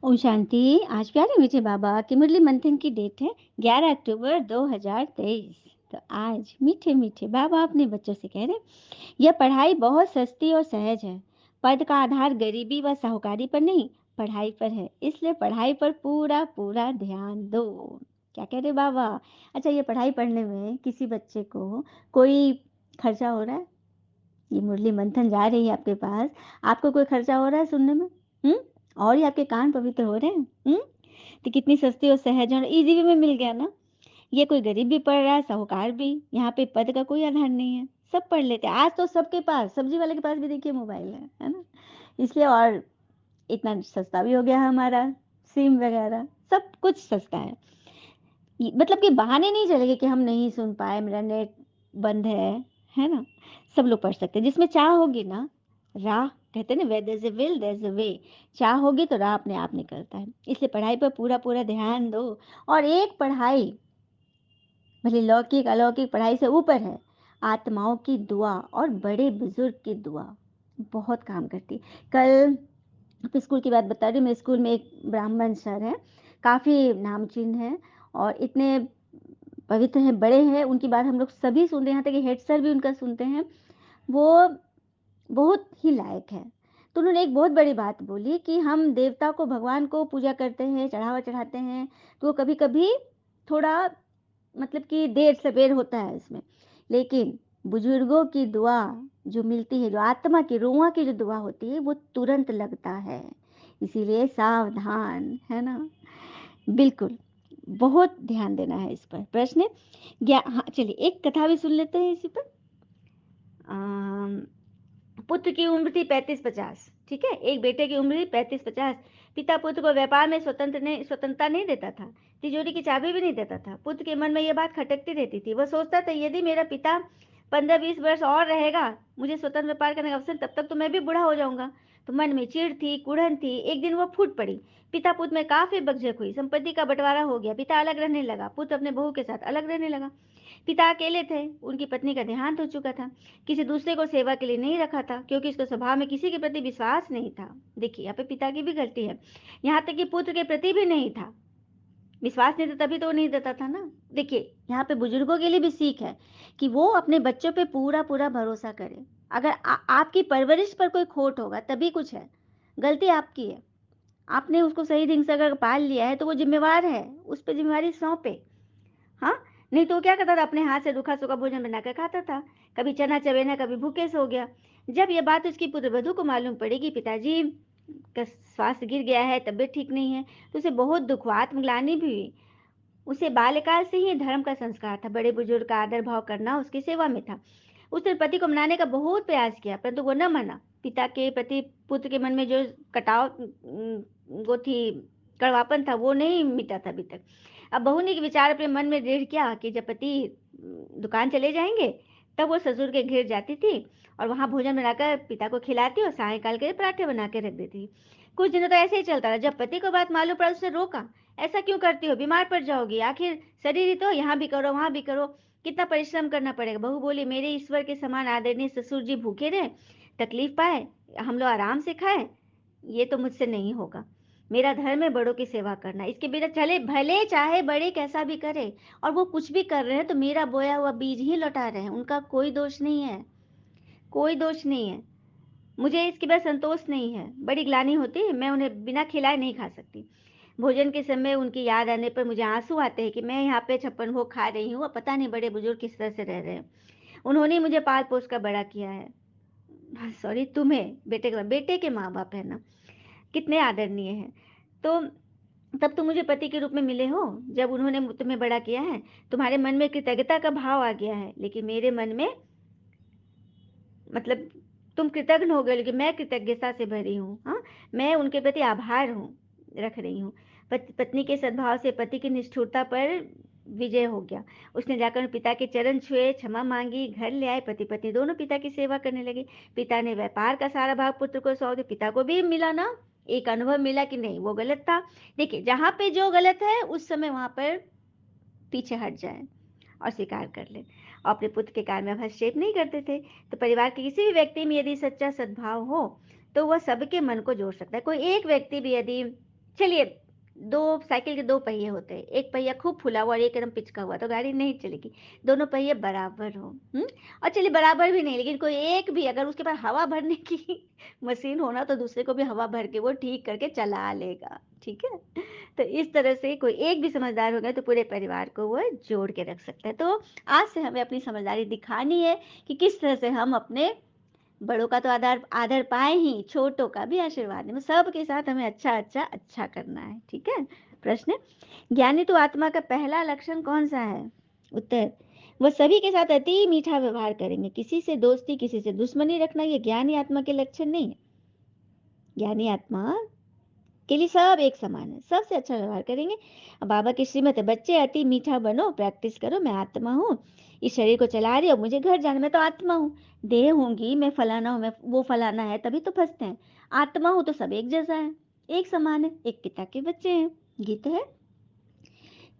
ओम शांति। आज प्यारे मीठे बाबा की मुरली मंथन की डेट है 11 अक्टूबर 2023। तो आज मीठे मीठे बाबा अपने बच्चों से कह रहे हैं, यह पढ़ाई बहुत सस्ती और सहज है। पद का आधार गरीबी व साहूकारी पर नहीं, पढ़ाई पर है। इसलिए पढ़ाई पर पूरा पूरा ध्यान दो। क्या कह रहे बाबा? अच्छा, ये पढ़ाई पढ़ने में किसी बच्चे को कोई खर्चा हो रहा है? ये मुरली मंथन जा रही है आपके पास, आपको कोई खर्चा हो रहा है सुनने में? हम्म और ये आपके कान पवित्र हो रहे हैं। तो कितनी सस्ती और सहज और इजी वे में मिल गया ना। ये कोई गरीब भी पढ़ रहा है, साहूकार भी। यहाँ पे पद का कोई आधार नहीं है, सब पढ़ लेते हैं। आज तो सबके पास, सब्जी वाले के पास भी देखिए मोबाइल है ना। इसलिए और इतना सस्ता भी हो गया है हमारा सिम वगैरह, सब कुछ सस्ता है। मतलब कि बहाने नहीं चलेंगे कि हम नहीं सुन पाए, मेरा नेट बंद है ना। सब लोग पढ़ सकते हैं जिसमें चाह होगी ना। राह कहते हैं ना, where there is a will there is a way. चाह होगी तो राह अपने आप निकलता है। इसलिए पढ़ाई पर पूरा पूरा ध्यान दो। और एक पढ़ाई भले लौकिक अलौकिक पढ़ाई से ऊपर है, आत्माओं की दुआ और बड़े बुजुर्ग की दुआ बहुत काम करती। कल अपने स्कूल की बात बता रही हूँ। मेरे स्कूल में एक ब्राह्मण सर हैं, काफ़ी नामचीन हैं और इतने पवित्र हैं, बड़े हैं। उनकी बात हम लोग सभी सुनते हैं, यहाँ तक कि हेड सर भी उनका सुनते हैं। वो बहुत ही लायक है। तो उन्होंने एक बहुत बड़ी बात बोली कि हम देवता को, भगवान को पूजा करते हैं, चढ़ावा चढ़ाते हैं, तो कभी कभी थोड़ा मतलब कि देर सवेर होता है इसमें। लेकिन बुजुर्गों की दुआ जो मिलती है, जो आत्मा की रुआ की जो दुआ होती है, वो तुरंत लगता है। इसीलिए सावधान, है ना। बिल्कुल, बहुत ध्यान देना है इस पर। प्रश्न हाँ, चलिए एक कथा भी सुन लेते हैं इसी पर। अम, पुत्र की उम्र थी 35-50। ठीक है, एक बेटे की उम्र थी 35-50। पिता पुत्र को व्यापार में स्वतंत्रता नहीं देता था, तिजोरी की चाबी भी नहीं देता था। पुत्र के मन में यह बात खटकती रहती थी। वह सोचता था, यदि मेरा पिता 15-20 वर्ष और रहेगा, मुझे स्वतंत्र व्यापार करने का अवसर, तब तक तो मैं भी बूढ़ा हो जाऊंगा। तो मन में चिढ़ थी, कुढ़न थी। एक दिन वो फूट पड़ी। पिता पुत्र में काफी बकझक हुई। संपत्ति का बंटवारा हो गया। पिता अलग रहने लगा, पुत्र अपने बहू के साथ अलग रहने लगा। पिता अकेले थे। उनकी पत्नी का देहांत हो चुका था। किसी दूसरे को सेवा के लिए नहीं रखा था, क्योंकि उसके स्वभाव में किसी के प्रति विश्वास नहीं था। देखिए, यहाँ पे पिता की भी गलती है। यहाँ तक कि पुत्र के प्रति भी नहीं था विश्वास। नहीं था तभी तो वो नहीं देता था ना। देखिए, यहाँ पे बुजुर्गों के लिए भी सीख है कि वो अपने बच्चों पे पूरा पूरा भरोसा करे। अगर आपकी परवरिश पर कोई खोट होगा तभी कुछ है। गलती आपकी है। आपने उसको सही ढंग से अगर पाल लिया है तो वो जिम्मेवार है, उस पर जिम्मेवारी सौंपे। हाँ, नहीं तो क्या करता था, अपने हाथ से रूखा सूखा भोजन बनाकर खाता था। कभी चना चबेना, कभी भूखे सो गया। जब यह बात उसकी पुत्रवधू को मालूम पड़ी कि पिताजी का स्वास्थ्य गिर गया है, तबीयत ठीक नहीं है, तो उसे बहुत दुख हुआ, आत्मग्लानि भी हुई। उसे बाल्यकाल से ही धर्म का संस्कार था। बड़े बुजुर्ग का आदर भाव करना उसकी सेवा में था। उसने पति को मनाने का बहुत प्रयास किया, परंतु वो न माना। पिता के प्रति पुत्र के मन में जो कटाव वो थी, कड़वापन था, वो नहीं मिटा था अभी तक। अब बहू ने विचार अपने मन में दृढ़ किया कि जब पति दुकान चले जाएंगे, तब वो ससुर के घर जाती थी और वहां भोजन बनाकर पिता को खिलाती और सायंकाल के लिए पराठे बना के रख देती। कुछ दिनों तो ऐसे ही चलता रहा। जब पति को बात मालूम पड़ा, उसने रोका, ऐसा क्यों करती हो, बीमार पड़ जाओगी, आखिर शरीर ही तो, यहाँ भी करो वहां भी करो, कितना परिश्रम करना पड़ेगा। बहू बोली, मेरे ईश्वर के समान आदरणीय ससुर जी भूखे रहे, तकलीफ पाए, हम लोग आराम से खाए, ये तो मुझसे नहीं होगा। मेरा धर्म है बड़ों की सेवा करना। इसके बिना चले, भले चाहे बड़े कैसा भी करे, और वो कुछ भी कर रहे हैं तो मेरा बोया हुआ बीज ही लौटा रहे हैं, उनका कोई दोष नहीं है, कोई दोष नहीं है। मुझे इसके बाद संतोष नहीं है, बड़ी ग्लानि होती है। मैं उन्हें बिना खिलाए नहीं खा सकती। भोजन के समय उनकी याद आने पर मुझे आंसू आते हैं कि मैं यहाँ पे 56 भोग खा रही हूँ और पता नहीं बड़े बुजुर्ग किस तरह से रह रहे हैं। उन्होंने मुझे पाल पोस कर बड़ा किया है। सॉरी, तुम्हें, बेटे के माँ बाप है ना, कितने आदरणीय हैं। तो तब तुम मुझे पति के रूप में मिले हो, जब उन्होंने तुम्हें बड़ा किया है। तुम्हारे मन में कृतज्ञता का भाव आ गया है, लेकिन मेरे मन में, मतलब तुम कृतज्ञ हो गए, लेकिन मैं कृतज्ञता से भरी हूँ। हाँ, मैं उनके प्रति आभार हूँ, रख रही हूँ। पत्नी के सद्भाव से पति की निष्ठुरता पर विजय हो गया। उसने जाकर पिता के चरण छुए, क्षमा मांगी, घर ले आए। पति पत्नी दोनों पिता की सेवा करने लगे। पिता ने व्यापार का सारा भाग पुत्र को सौंप दिया। पिता को भी मिला ना, एक अनुभव मिला कि नहीं, वो गलत था। देखिए, जहां पे जो गलत है उस समय वहां पर पीछे हट जाए और स्वीकार कर ले, और अपने पुत्र के कार्य में हस्तक्षेप नहीं करते थे। तो परिवार के किसी भी व्यक्ति में यदि सच्चा सद्भाव हो, तो वह सबके मन को जोड़ सकता है। कोई एक व्यक्ति भी यदि चलिए, 2 साइकिल के 2 पहिए होते हैं, एक पहिया खूब फूला हुआ और एक एकदम पिचका हुआ, तो गाड़ी नहीं चलेगी। दोनों पहिए बराबर हों, हुँ? और चलिए बराबर भी नहीं, लेकिन कोई एक भी अगर उसके पास हवा भरने की मशीन हो ना, तो दूसरे को भी हवा भर के वो ठीक करके चला लेगा, ठीक है? तो इस तरह से कोई एक भी समझदार हो गया, तो पूरे परिवार को वो जोड़ के रख सकता है। तो आज से हमें अपनी समझदारी दिखानी है कि किस तरह से हम अपने बड़ों का तो आदर आदर पाएँ ही, छोटों का भी आशीर्वाद लें। सबके साथ हमें अच्छा करना है, ठीक है? प्रश्न, ज्ञानी तो आत्मा का पहला लक्षण कौन-सा है? उत्तर, वह सभी के साथ अति मीठा व्यवहार करेंगे। किसी से दोस्ती, किसी से दुश्मनी रखना ये ज्ञानी आत्मा के लक्षण नहीं है। ज्ञानी आत्मा के लिए सब एक समान है, सबसे अच्छा व्यवहार करेंगे। अब बाबा की श्रीमत है, बच्चे अति मीठा बनो, प्रैक्टिस करो, मैं आत्मा हूँ, इस शरीर को चला रही हूँ, मुझे घर जाना, मैं तो आत्मा हूँ, देह होंगी, मैं फलाना हूँ, मैं वो फलाना है, तभी तो फंसते हैं। आत्मा हूँ तो सब एक जैसा है, एक समान है, एक पिता के बच्चे हैं। गीत है,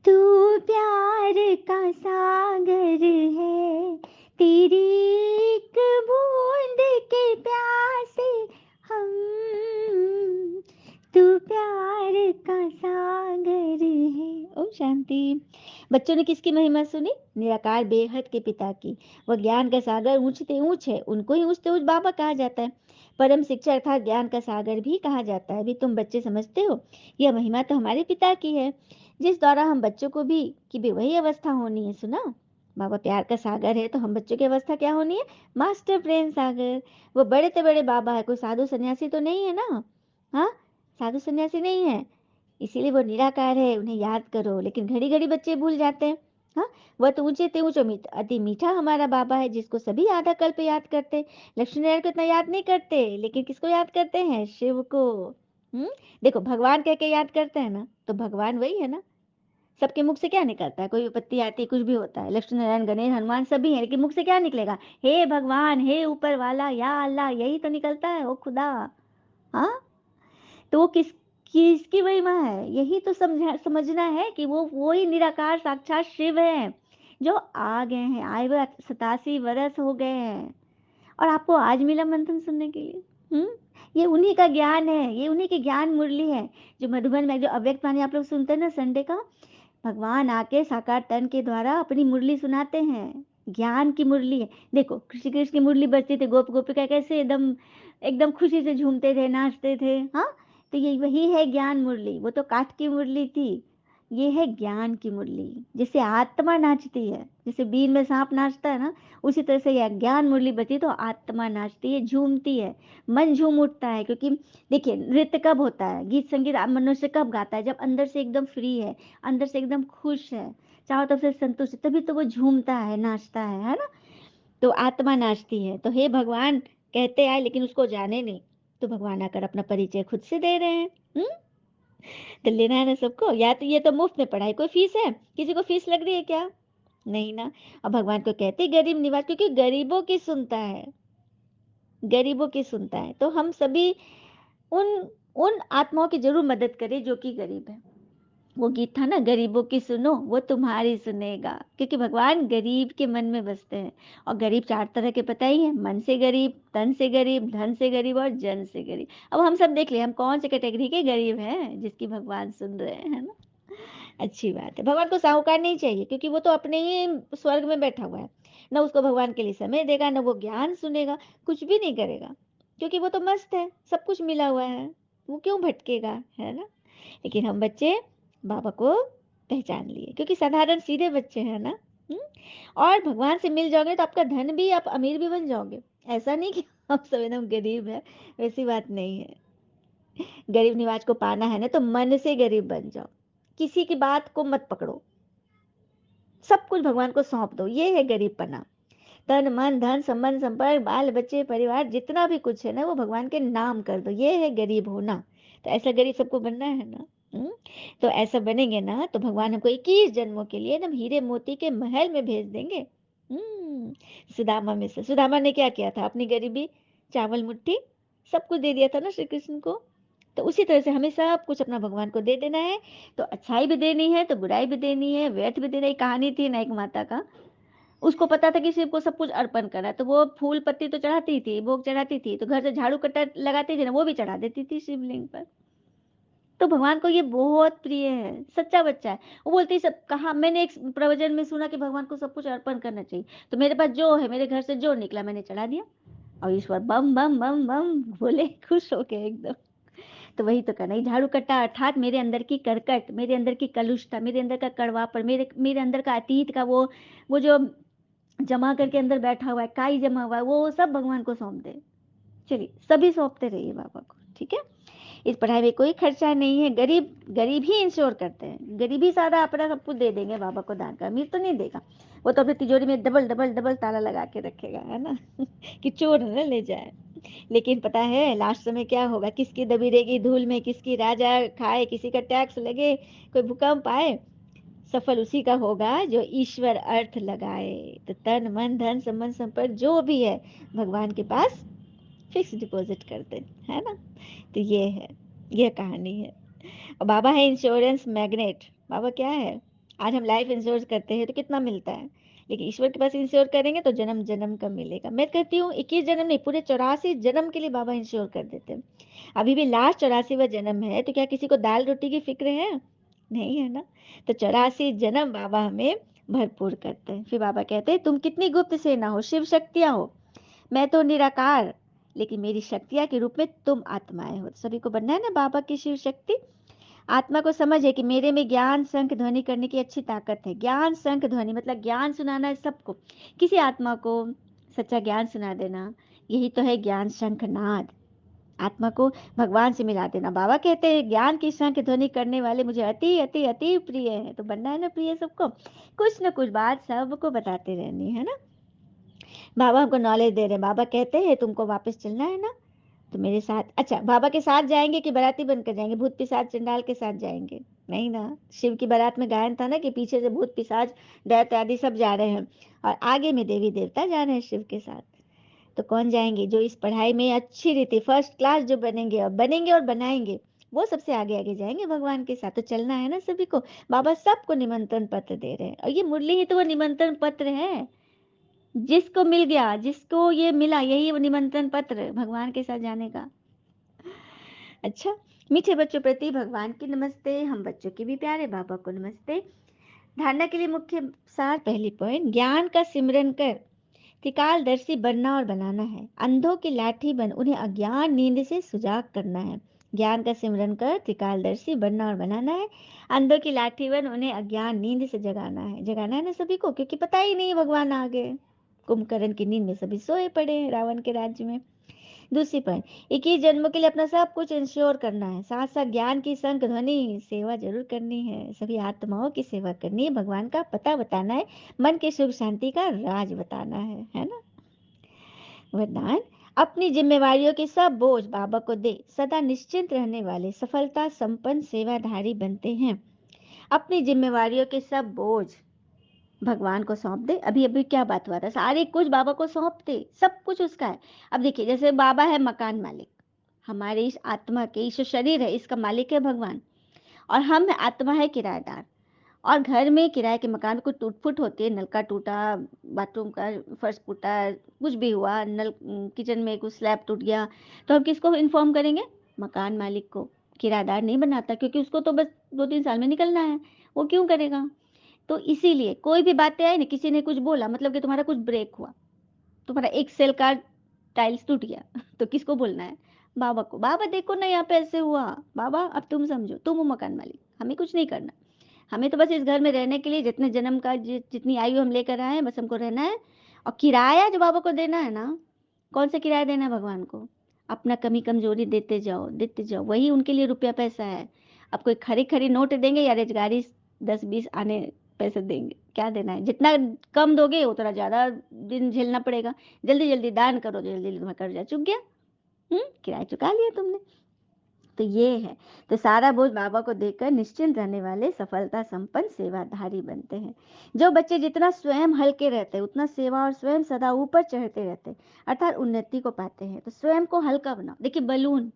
तू प्यार का सागर है, तेरी एक बूंद के प्यासे हम, तू प्यार का सागर है। ओम शांति। बच्चों ने किसकी महिमा सुनी? निराकार बेहद के पिता की। वह ज्ञान का सागर ऊंचते ऊंच है, उनको ही ऊंचते ऊंच बाबा कहा जाता है। परम शिक्षा अर्थात ज्ञान का सागर भी कहा जाता है। अभी तुम बच्चे समझते हो, यह महिमा तो हमारे पिता की है, जिस द्वारा हम बच्चों को भी कि भी वही अवस्था होनी है। सुना, बाबा प्यार का सागर है, तो हम बच्चों की अवस्था क्या होनी है? मास्टर प्रेम सागर। वो बड़े से बड़े बाबा है, कोई साधु सन्यासी तो नहीं है ना? हाँ, साधु सन्यासी नहीं है, इसीलिए वो निराकार है, उन्हें याद करो। लेकिन घड़ी घड़ी बच्चे भूल जाते हैं। हाँ, वह तो ऊंचे ते ऊंचो अति मीठा हमारा बाबा है, जिसको सभी आधा कल्प याद करते। लक्ष्मी नारायण को इतना याद नहीं करते, लेकिन किसको याद करते हैं? शिव को। हम्म, देखो भगवान कह के याद करते हैं ना, तो भगवान वही है ना। सबके मुख से क्या निकलता है? कोई विपत्ति आती है, कुछ भी होता है, लक्ष्मी नारायण गणेश हनुमान सभी हैं, लेकिन मुख से क्या निकलेगा? हे भगवान, हे ऊपर वाला, या अल्लाह, यही तो निकलता है, ओ खुदा। हाँ, तो वो किसकी महिमा है? यही तो समझना है कि वो ही निराकार साक्षात शिव है, जो आ गए हैं, आए हुए 87 वर्ष हो गए हैं, और आपको आज मिला मंथन सुनने के लिए। ये उन्हीं का ज्ञान है, ये उन्हीं की ज्ञान मुरली है। जो मधुबन में जो अव्यक्त वाणी आप लोग सुनते हैं ना संडे का, भगवान आके साकार तन के द्वारा अपनी मुरली सुनाते हैं, ज्ञान की मुरली है। देखो श्री कृष्ण की मुरली बजती थी, गोप गोपिका कैसे एकदम एकदम खुशी से झूमते थे, नाचते थे। हाँ, तो ये वही है ज्ञान मुरली, वो तो काठ की मुरली थी, ये है ज्ञान की मुरली। जैसे आत्मा नाचती है, जैसे बीन में सांप नाचता है ना, उसी तरह से यह ज्ञान मुरली बजती तो आत्मा नाचती है, झूमती है, मन झूम उठता है। क्योंकि देखिए नृत्य कब होता है, गीत संगीत मनुष्य कब गाता है? जब अंदर से एकदम फ्री है, अंदर से एकदम खुश है, चारों तरफ से संतुष्ट है, तभी तो वो झूमता है, नाचता है ना। तो आत्मा नाचती है। तो हे भगवान कहते आए, लेकिन उसको जाने नहीं, तो भगवान आकर अपना परिचय खुद से दे रहे हैं। तो लेना है ना सबको, या तो ये तो मुफ्त में पढ़ाई, कोई फीस है? किसी को फीस लग रही है क्या? नहीं ना। अब भगवान को कहते गरीब निवाज, क्योंकि गरीबों की सुनता है, गरीबों की सुनता है। तो हम सभी उन उन आत्माओं की जरूर मदद करें जो कि गरीब है। वो गीत था ना, गरीबों की सुनो वो तुम्हारी सुनेगा, क्योंकि भगवान गरीब के मन में बसते हैं। और गरीब 4 तरह के पता ही है, मन से गरीब, तन से गरीब, धन से गरीब और जन से गरीब। अब हम सब देख ले हम कौन से कैटेगरी के गरीब हैं, जिसकी भगवान सुन रहे हैं, है ना। अच्छी बात है, भगवान को साहूकार नहीं चाहिए, क्योंकि वो तो अपने ही स्वर्ग में बैठा हुआ है। ना उसको भगवान के लिए समय देगा, ना वो ज्ञान सुनेगा, कुछ भी नहीं करेगा, क्योंकि वो तो मस्त है, सब कुछ मिला हुआ है, वो क्यों भटकेगा, है ना। लेकिन हम बच्चे बाबा को पहचान लिए, क्योंकि साधारण सीधे बच्चे हैं ना। हम्म? और भगवान से मिल जाओगे तो आपका धन भी, आप अमीर भी बन जाओगे। ऐसा नहीं कि आप सब एकदम गरीब है, वैसी बात नहीं है। गरीब निवाज को पाना है ना, तो मन से गरीब बन जाओ, किसी की बात को मत पकड़ो, सब कुछ भगवान को सौंप दो, ये है गरीबपना। तन मन धन संबंध संपर्क बाल बच्चे परिवार जितना भी कुछ है ना, वो भगवान के नाम कर दो, ये है गरीब होना। तो ऐसा गरीब सबको बनना है ना। हम्म? तो ऐसा बनेंगे ना, तो भगवान हमको 21 जन्मों के लिए एकदम हीरे मोती के महल में भेज देंगे। सुदामा में से, सुदामा ने क्या किया था? अपनी गरीबी, चावल मुट्ठी, सब कुछ दे दिया था ना श्री कृष्ण को। तो उसी तरह से हमें सब कुछ अपना भगवान को दे देना है। तो अच्छाई भी देनी है, तो बुराई भी देनी है, व्यर्थ भी देना है। कहानी थी ना एक माता का, उसको पता था कि शिव को सब कुछ अर्पण करना, तो वो फूल पत्ती तो चढ़ाती थी, भोग चढ़ाती थी, तो घर से झाड़ू कट्टा लगाती थी ना, वो भी चढ़ा देती थी शिवलिंग पर। तो भगवान को ये बहुत प्रिय है, सच्चा बच्चा है। वो बोलते हैं सब कहा मैंने एक प्रवचन में सुना कि भगवान को सब कुछ अर्पण करना चाहिए। तो मेरे पास जो है, मेरे घर से जो निकला मैंने चढ़ा दिया और ईश्वर बम बम बम बम बोले, खुश हो गए एकदम। तो वही तो करना, ये झाड़ू कट्टा अर्थात मेरे अंदर की करकट, मेरे अंदर की कलुषता, मेरे अंदर का कड़वापन, मेरे मेरे अंदर का अतीत का वो जो जमा करके अंदर बैठा हुआ है, काई जमा हुआ है, वो सब भगवान को सौंप दे। चलिए सभी सौंपते रहिए बाबा को, ठीक है। इस पढ़ाई में कोई खर्चा नहीं है, गरीब गरीब ही इंश्योर करते हैं, गरीब ही सारा अपना सब कुछ दे देंगे बाबा को दान का, अमीर तो नहीं देगा। वो तो अपनी तिजोरी में डबल डबल डबल ताला लगा के रखेगा, है ना कि चोर न ले जाए। लेकिन पता है लास्ट समय क्या होगा, किसकी दबी रहेगी धूल में, किसकी राजा खाए, किसी का टैक्स लगे, कोई भूकंप आए, सफल उसी का होगा जो ईश्वर अर्थ लगाए। तो तन मन धन संबंध संपर्क जो भी है भगवान के पास फिक्स डिपॉजिट कर दे, है ना। तो ये है, ये कहानी है। और बाबा है इंश्योरेंस मैग्नेट। बाबा क्या है, आज हम लाइफ इंश्योरेंस करते हैं तो कितना मिलता है, लेकिन ईश्वर के पास इंश्योर करेंगे तो जन्म जन्म का मिलेगा। मैं कहती हूँ 21 जन्म नहीं, पूरे 84 जन्म के लिए बाबा इंश्योर कर देते हैं। अभी भी लास्ट 84वां जन्म है, तो क्या किसी को दाल रोटी की फिक्र है, नहीं है ना। तो 84 जन्म बाबा हमें भरपूर करते हैं। फिर बाबा कहते हैं तुम कितनी गुप्त सेना हो, शिव शक्तियां हो, मैं तो निराकार, लेकिन मेरी शक्तियां के रूप में तुम आत्माएं हो। सभी को बनना है ना बाबा की शिव शक्ति। आत्मा को समझ है कि मेरे में ज्ञान शंख ध्वनि करने की अच्छी ताकत है। ज्ञान शंख ध्वनि मतलब ज्ञान सुनाना है सबको, किसी आत्मा को सच्चा ज्ञान सुना देना, यही तो है ज्ञान शंख नाद। आत्मा को भगवान से मिला देना। बाबा कहते हैं ज्ञान की शंख ध्वनि करने वाले मुझे अति अति अति प्रिय है। तो बनना है ना प्रिय सबको, कुछ न कुछ बात सबको बताते रहनी है ना। बाबा हमको नॉलेज दे रहे हैं। बाबा कहते हैं तुमको वापस चलना है ना, तो मेरे साथ, अच्छा बाबा के साथ जाएंगे कि बाराती बनकर जाएंगे, भूत पिशाच चंडाल के साथ जाएंगे, नहीं ना। शिव की बारात में गायन था ना कि पीछे से भूत पिशाच दैत्य आदि सब जा रहे हैं और आगे में देवी देवता जा रहे हैं शिव के साथ। तो कौन जाएंगे, जो इस पढ़ाई में अच्छी रीति फर्स्ट क्लास जो बनेंगे और बनाएंगे, वो सबसे आगे आगे जाएंगे भगवान के साथ। तो चलना है ना सभी को। बाबा सबको निमंत्रण पत्र दे रहे हैं, और ये मुरली ही तो वो निमंत्रण पत्र है। जिसको मिल गया, जिसको ये मिला, यही वो निमंत्रण पत्र भगवान के साथ जाने का। अच्छा, मीठे बच्चों प्रति भगवान की नमस्ते, हम बच्चों की भी प्यारे बाबा को नमस्ते। धारणा के लिए मुख्य सार, पहली पॉइंट, ज्ञान का सिमरन कर त्रिकालदर्शी बनना और बनाना है। अंधों की लाठी बन उन्हें अज्ञान नींद से सुजाग करना है। ज्ञान का सिमरन कर त्रिकालदर्शी बनना और बनाना है। अंधों की लाठी बन उन्हें अज्ञान नींद से जगाना है ना सभी को, क्योंकि पता ही नहीं भगवान आ गए। कुंभकर्ण की नींद में सभी सोए पड़े हैं रावण के राज्य में। दूसरी पॉइंट, 21 जन्मों के लिए अपना सब कुछ इंश्योर करना है, साथ साथ ज्ञान की संग ध्वनि सेवा जरूर करनी है, सभी आत्माओं की सेवा करनी है, भगवान का पता बताना है, मन की सुख शांति का राज बताना है ना। वरदान, अपनी जिम्मेवारियों के सब बोझ बाबा को दे, सदा निश्चिंत रहने वाले सफलता संपन्न सेवाधारी बनते हैं। अपनी जिम्मेवारियों के सब बोझ भगवान को सौंप दे। अभी अभी क्या बात हुआ था, सारे कुछ बाबा को सौंप दे, सब कुछ उसका है। अब देखिए जैसे बाबा है मकान मालिक, हमारे इस आत्मा के, इस शरीर है इसका मालिक है भगवान, और हम आत्मा है किराएदार। और घर में किराए के मकान में कुछ टूट फूट होती है, नलका टूटा, बाथरूम का फर्श फूटा, कुछ भी हुआ, नल किचन में कुछ स्लैब टूट गया, तो हम किसको इन्फॉर्म करेंगे, मकान मालिक को। किराएदार नहीं बनाता, क्योंकि उसको तो बस 2-3 साल में निकलना है, वो क्यों करेगा। तो इसीलिए कोई भी बातें आई ना, किसी ने कुछ बोला, मतलब कि तुम्हारा कुछ ब्रेक हुआ, तुम्हारा एक सेल का टाइल्स टूट गया तो किसको बोलना है, बाबा को। बाबा देखो ना यहाँ पे ऐसे हुआ, बाबा अब तुम समझो, तुम हो मकान मालिक, हमें कुछ नहीं करना। हमें तो बस इस घर में रहने के लिए जितने जन्म का जितनी आयु हम लेकर आए हैं, बस हमको रहना है। और किराया जो बाबा को देना है ना, कौन सा किराया देना है भगवान को, अपना कमी कमजोरी देते जाओ, वही उनके लिए रुपया पैसा है। अब कोई खरी खरी नोट देंगे या रेजगारी 10-20 आने पैसे देंगे, क्या देना है, जितना कम दोगे उतना ज्यादा दिन झेलना पड़ेगा। जल्दी जल्दी दान करो, जल्दी जल्दी तुम्हें कर्जा चुक गया, किराया चुका लिया तुमने। तो ये है, तो सारा बोझ बाबा को देकर निश्चिंत रहने वाले सफलता संपन्न सेवाधारी बनते हैं। जो बच्चे जितना स्वयं हल्के रहते हैं उतना सेवा और स्वयं सदा ऊपर चढ़ते रहते हैं, अर्थात उन्नति को पाते हैं। तो स्वयं को हल्का बनाओ। देखिए बलून,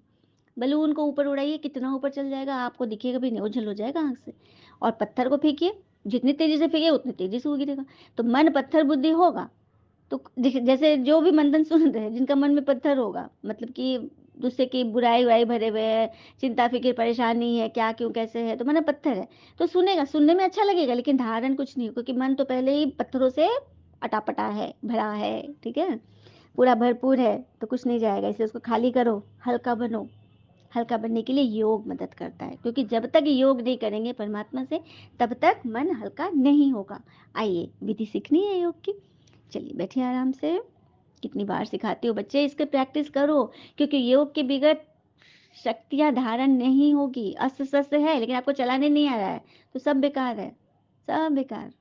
बलून को ऊपर उड़ाइए, कितना ऊपर चल जाएगा, आपको दिखेगा भी नहीं, ओझल हो जाएगा आंख से। और पत्थर को फेंकिए, जितनी तेजी से फेंकिए उतनी तेजी से वो गिरेगा। तो मन पत्थर बुद्धि होगा, तो जैसे जो भी मंथन सुन रहे हैं जिनका मन में पत्थर होगा, मतलब कि दूसरे की बुराई वुराई भरे हुए है, चिंता फिक्र परेशानी है, क्या क्यों कैसे है, तो मन पत्थर है, तो सुनेगा, सुनने में अच्छा लगेगा लेकिन धारण कुछ नहीं, क्योंकि मन तो पहले ही पत्थरों से अटापटा है, भरा है, ठीक है, पूरा भरपूर है, तो कुछ नहीं जाएगा। इसलिए उसको खाली करो, हल्का बनो। हल्का बनने के लिए योग मदद करता है, क्योंकि जब तक योग नहीं करेंगे परमात्मा से, तब तक मन हल्का नहीं होगा। आइए, विधि सीखनी है योग की। चलिए बैठिए आराम से। कितनी बार सिखाती हो बच्चे, इसके प्रैक्टिस करो, क्योंकि योग के बिगड़ शक्तियां धारण नहीं होगी। अस्त्र शस्त्र है लेकिन आपको चलाने नहीं आ रहा है, तो सब बेकार है, सब बेकार।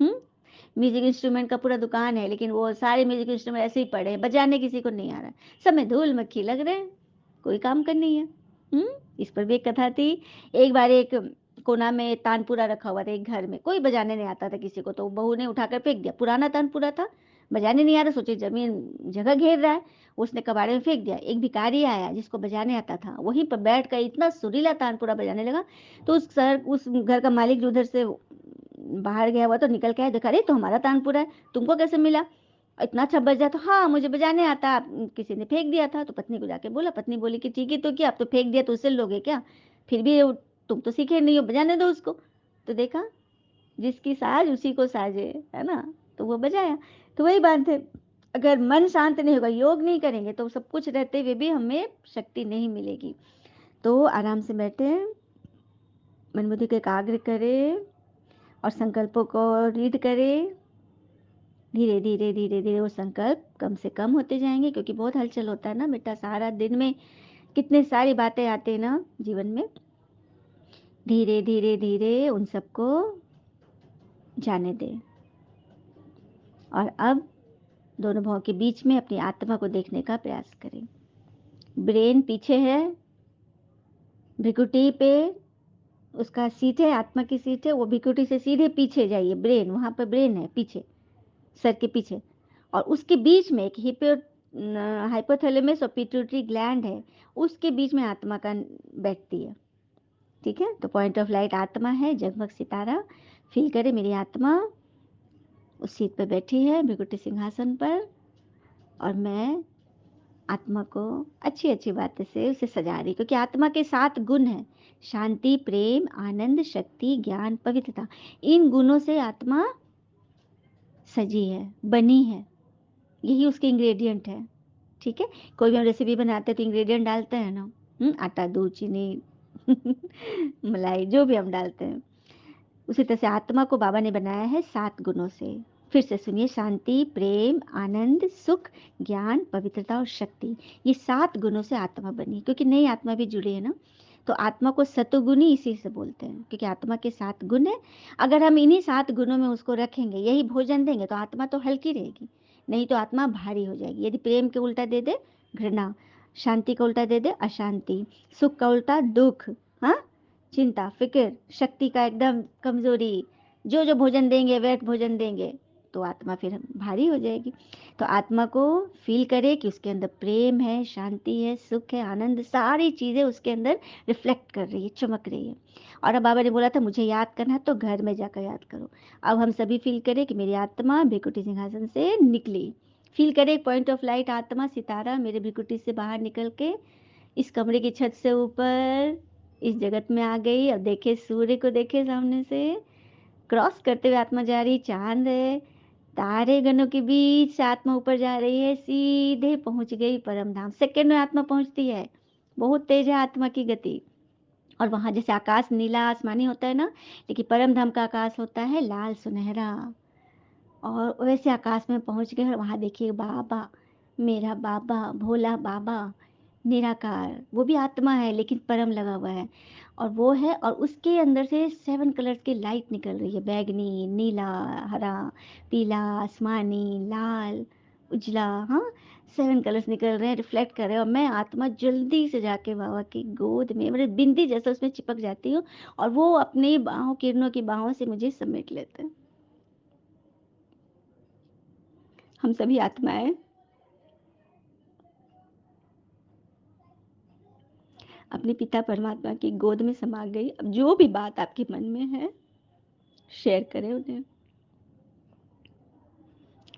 हम्म म्यूजिक इंस्ट्रूमेंट का पूरा दुकान है, लेकिन वो सारे म्यूजिक इंस्ट्रूमेंट ऐसे ही पड़े हैं, बजाने किसी को नहीं आ रहा है, सब में धूल मक्खी लग रहे हैं, कोई काम करनी है। हम्म इस पर भी एक कथा थी। एक बार एक कोना में तानपुरा रखा हुआ था एक घर में, कोई बजाने नहीं आता था किसी को, तो बहू ने उठाकर फेंक दिया। पुराना तानपुरा था, बजाने नहीं आ रहा, सोचे जमीन जगह घेर रहा है, उसने कबाड़े में फेंक दिया। एक भिखारी आया जिसको बजाने आता था, वहीं पर बैठ कर इतना सुरीला तानपुरा बजाने लगा। तो उस घर का मालिक जो उधर से बाहर गया हुआ तो निकल के आया, देखा अरे तो हमारा तानपुरा है, तुमको कैसे मिला, इतना अच्छा बजा। तो हाँ मुझे बजाने आता, किसी ने फेंक दिया था। तो पत्नी को जाके बोला, पत्नी बोली कि ठीक है तो क्या, आप तो फेंक दिया तो उससे लोगे क्या, फिर भी तुम तो सीखे नहीं हो, बजाने दो उसको। तो देखा, जिसकी साज उसी को साजे, है ना, तो वो बजाया। तो वही बात है, अगर मन शांत नहीं होगा, योग नहीं करेंगे, तो सब कुछ रहते हुए भी हमें शक्ति नहीं मिलेगी। तो आराम से बैठे, मन बुद्धि को एकाग्र करें और संकल्पों को रीड करें। धीरे धीरे धीरे धीरे वो संकल्प कम से कम होते जाएंगे, क्योंकि बहुत हलचल होता है ना बेटा, सारा दिन में कितने सारी बातें आती है ना जीवन में। धीरे धीरे धीरे उन सबको जाने दें। और अब दोनों भावों के बीच में अपनी आत्मा को देखने का प्रयास करें। ब्रेन पीछे है, भ्रिकुटी पे उसका सीट है, आत्मा की सीट है, वो भ्रिकुटी से सीधे पीछे जाइए, ब्रेन वहां पर ब्रेन है पीछे, सर के पीछे, और उसके बीच में एक हाइपोथैलेमस और पिट्यूटरी ग्लैंड है, उसके बीच में आत्मा का बैठती है। ठीक है, तो पॉइंट ऑफ लाइट आत्मा है, जगमग सितारा। फील करें मेरी आत्मा उस सीट पर बैठी है, भृकुटी सिंहासन पर, और मैं आत्मा को अच्छी अच्छी बातें से उसे सजा रही, क्योंकि आत्मा के 7 गुण हैं, शांति, प्रेम, आनंद, शक्ति, ज्ञान, पवित्रता। इन गुणों से आत्मा सजी है, बनी है, यही उसके इंग्रेडिएंट है। ठीक है, कोई भी हम रेसिपी बनाते हैं तो इंग्रेडिएंट डालते हैं ना, आटा, दूध, चीनी, मलाई, जो भी हम डालते हैं। उसी तरह से आत्मा को बाबा ने बनाया है 7 गुणों से। फिर से सुनिए, शांति, प्रेम, आनंद, सुख, ज्ञान, पवित्रता और शक्ति, ये 7 गुणों से आत्मा बनी, क्योंकि नई आत्मा भी जुड़ी है ना। तो आत्मा को सतुगुणी इसी से बोलते हैं, क्योंकि आत्मा के 7 गुण है। अगर हम इन्हीं 7 गुणों में उसको रखेंगे, यही भोजन देंगे, तो आत्मा तो हल्की रहेगी, नहीं तो आत्मा भारी हो जाएगी। यदि प्रेम के उल्टा दे दे घृणा, शांति का उल्टा दे दे अशांति, सुख का उल्टा दुख, हाँ, चिंता फिक्र, शक्ति का एकदम कमजोरी, जो जो भोजन देंगे व्यर्थ भोजन देंगे, तो आत्मा फिर भारी हो जाएगी। तो आत्मा को फील करे कि उसके अंदर प्रेम है, शांति है, सुख है, आनंद, सारी चीजें उसके अंदर रिफ्लेक्ट कर रही है, चमक रही है। और अब बाबा ने बोला था मुझे याद करना है, तो घर में जाकर याद करो। अब हम सभी फील करें कि मेरी आत्मा भृकुटी सिंहासन से निकली। फील करे पॉइंट ऑफ लाइट आत्मा सितारा मेरे भृकुटी से बाहर निकल के इस कमरे की छत से ऊपर इस जगत में आ गई। अब देखे, सूर्य को देखे सामने से, क्रॉस करते हुए आत्मा जा रही, चांद है, तारे गणों के बीच से आत्मा ऊपर जा रही है, सीधे पहुंच गई परम धाम। सेकंड में आत्मा पहुंचती है, बहुत तेज है आत्मा की गति। और वहां जैसे आकाश नीला आसमानी होता है ना, लेकिन परम धाम का आकाश होता है लाल सुनहरा। और वैसे आकाश में पहुंच गए, और वहां देखिए बाबा, मेरा बाबा, भोला बाबा, निराकार, वो भी आत्मा है लेकिन परम लगा हुआ है, और वो है, और उसके अंदर से 7 कलर्स की लाइट निकल रही है, बैगनी, नीला, हरा, पीला, आसमानी, लाल, उजला, हाँ, 7 कलर्स निकल रहे हैं, रिफ्लेक्ट कर रहे हैं। और मैं आत्मा जल्दी से जाके बाबा की गोद में, मेरे बिंदी जैसा उसमें चिपक जाती हूँ, और वो अपनी बाहों, किरणों की बाहों से मुझे समेट लेते हैं। हम सभी आत्माएं अपने पिता परमात्मा की गोद में समा गई। अब जो भी बात आपके मन में है शेयर करें उन्हें,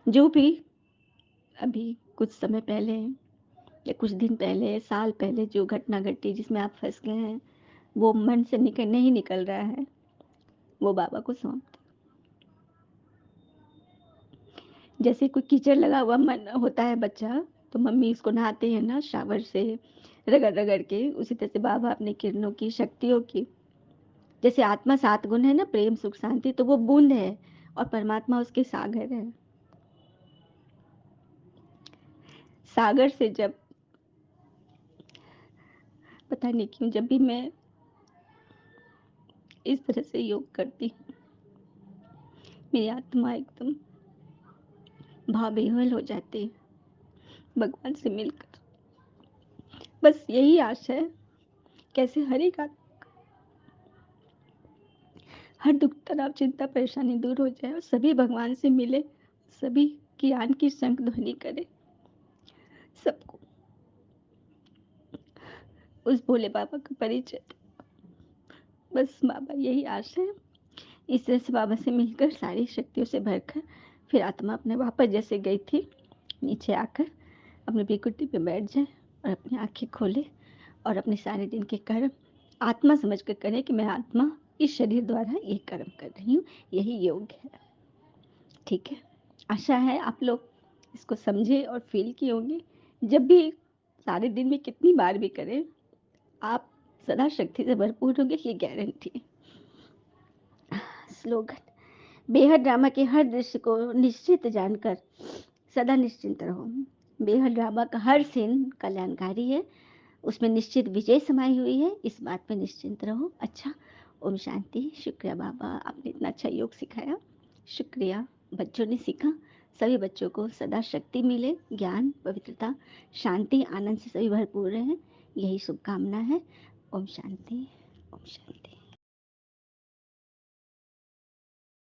जो भी अभी कुछ समय पहले या कुछ दिन पहले, साल पहले जो घटना घटी जिसमें आप फँस गए हैं, वो मन से नहीं निकल रहा है, वो बाबा को सौंप दें। जैसे कोई कीचड़ लगा हुआ मन होता है बच्चा, तो मम्मी उसको नहाते हैं ना शावर से रगड़-रगड़ के, उसी तरह से बाबा अपनी किरणों की, शक्तियों की, जैसे आत्मा 7 गुण है ना प्रेम, सुख, शांति, तो वो बूँद है और परमात्मा उसके सागर है। सागर से जब पता नहीं क्यों जब भी मैं इस तरह से योग करती हूँ, मेरी आत्मा एकदम भाव-विह्वल हो जाती है भगवान से मिलकर। बस यही आशा है, कैसे हर दुःख, तनाव, चिंता, परेशानी दूर हो जाए और सभी भगवान से मिले, सभी ज्ञान की शंख ध्वनि करे, सबको उस भोले बाबा का परिचय दें। बस बाबा यही आशा है। इस तरह से बाबा से मिलकर सारी शक्तियों से भरकर फिर आत्मा अपने वापस जैसे गई थी, नीचे आकर अपनी भृकुटी पे बैठ जाए और अपनी आँखें खोले और अपने सारे दिन के कर्म आत्मा समझ कर करें कि मैं आत्मा इस शरीर द्वारा ये कर्म कर रही हूँ, यही योग है। ठीक है? आशा है आप लोग इसको समझे और फ़ील किए होंगे। जब भी सारे दिन में कितनी बार भी करें, आप सदा शक्ति से भरपूर होंगे, ये गारंटी है। स्लोगन: बेहद ड्रामा के हर दृश्य को निश्चित जानकर सदा निश्चिंत रहो। बेहद ड्रामा का हर सीन कल्याणकारी है, उसमें निश्चित विजय समाई हुई है, इस बात पे निश्चिंत रहो। अच्छा, ओम शांति। शुक्रिया बाबा, आपने इतना अच्छा योग सिखाया। शुक्रिया, बच्चों ने सीखा। सभी बच्चों को सदा शक्ति मिले, ज्ञान, पवित्रता, शांति, आनंद से सभी भरपूर रहें, यही शुभकामना है। ओम शांति, ओम शांति।